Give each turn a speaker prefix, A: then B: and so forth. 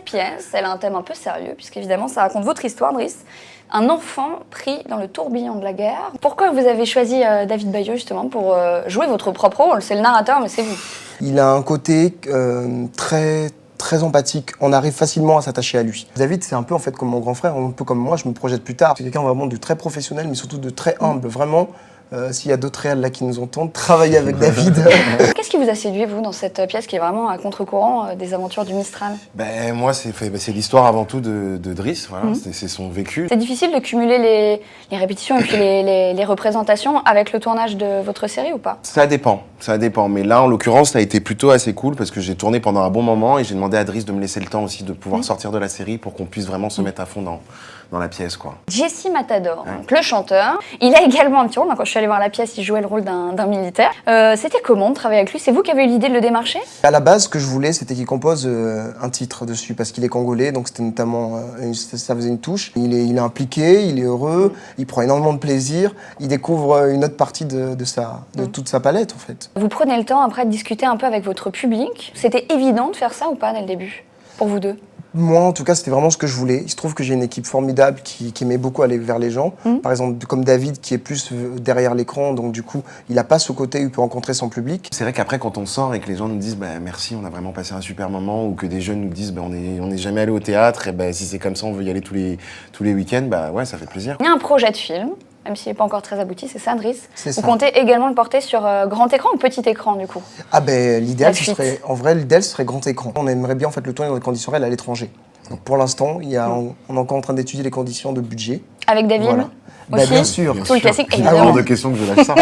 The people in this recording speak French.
A: pièce, elle a un thème un peu sérieux, puisqu'évidemment, ça raconte votre histoire, Driss. Un enfant pris dans le tourbillon de la guerre. Pourquoi vous avez choisi David Bayeux, justement, pour jouer votre propre rôle? C'est le narrateur, mais c'est vous.
B: Il a un côté très empathique. On arrive facilement à s'attacher à lui. David, c'est un peu en fait comme mon grand frère, un peu comme moi, je me projette plus tard. C'est quelqu'un vraiment de très professionnel, mais surtout de très humble. Vraiment, s'il y a d'autres réals là qui nous entendent, travailler avec David.
A: Qu'est-ce qui vous a séduit, vous, dans cette pièce qui est vraiment à contre-courant des aventures du Mistral?
C: Moi, c'est l'histoire avant tout de Driss, voilà. C'est son vécu.
A: C'est difficile de cumuler les répétitions et puis les représentations avec le tournage de votre série ou pas?
C: Ça dépend. Mais là, en l'occurrence, ça a été plutôt assez cool parce que j'ai tourné pendant un bon moment et j'ai demandé à Driss de me laisser le temps aussi de pouvoir sortir de la série pour qu'on puisse vraiment se mettre à fond dans la pièce, quoi.
A: Jesse Matador, donc le chanteur, il a également un petit rôle. Quand je suis allée voir la pièce, il jouait le rôle d'un militaire. C'était comment de travailler avec lui? C'est vous qui avez eu l'idée de le démarcher?
B: À la base, ce que je voulais, c'était qu'il compose un titre dessus, parce qu'il est congolais, donc c'était notamment, ça faisait une touche. Il est impliqué, il est heureux, il prend énormément de plaisir, il découvre une autre partie de toute sa palette, en fait.
A: Vous prenez le temps après de discuter un peu avec votre public. C'était évident de faire ça ou pas dès le début, pour vous deux?
B: Moi, en tout cas, c'était vraiment ce que je voulais. Il se trouve que j'ai une équipe formidable qui aimait beaucoup aller vers les gens. Par exemple, comme David, qui est plus derrière l'écran, donc du coup, il n'a pas ce côté où il peut rencontrer son public.
C: C'est vrai qu'après, quand on sort et que les gens nous disent merci, on a vraiment passé un super moment, ou que des jeunes nous disent on n'est jamais allé au théâtre, et si c'est comme ça, on veut y aller tous les week-ends, ouais, ça fait plaisir.
A: Il y a un projet de film, même s'il n'est pas encore très abouti, c'est ça, Driss?
B: C'est
A: Vous
B: ça.
A: comptez également le porter sur grand écran ou petit écran, du coup?
B: L'idéal, ce serait grand écran. On aimerait bien en fait le tourner dans des conditions réelles à l'étranger. Donc pour l'instant, on est encore en train d'étudier les conditions de budget.
A: Avec David
B: voilà.
A: aussi?
B: Bien sûr.
A: Tout le classique,
C: Il est
A: évidemment.
C: hors de question que je lâche ça.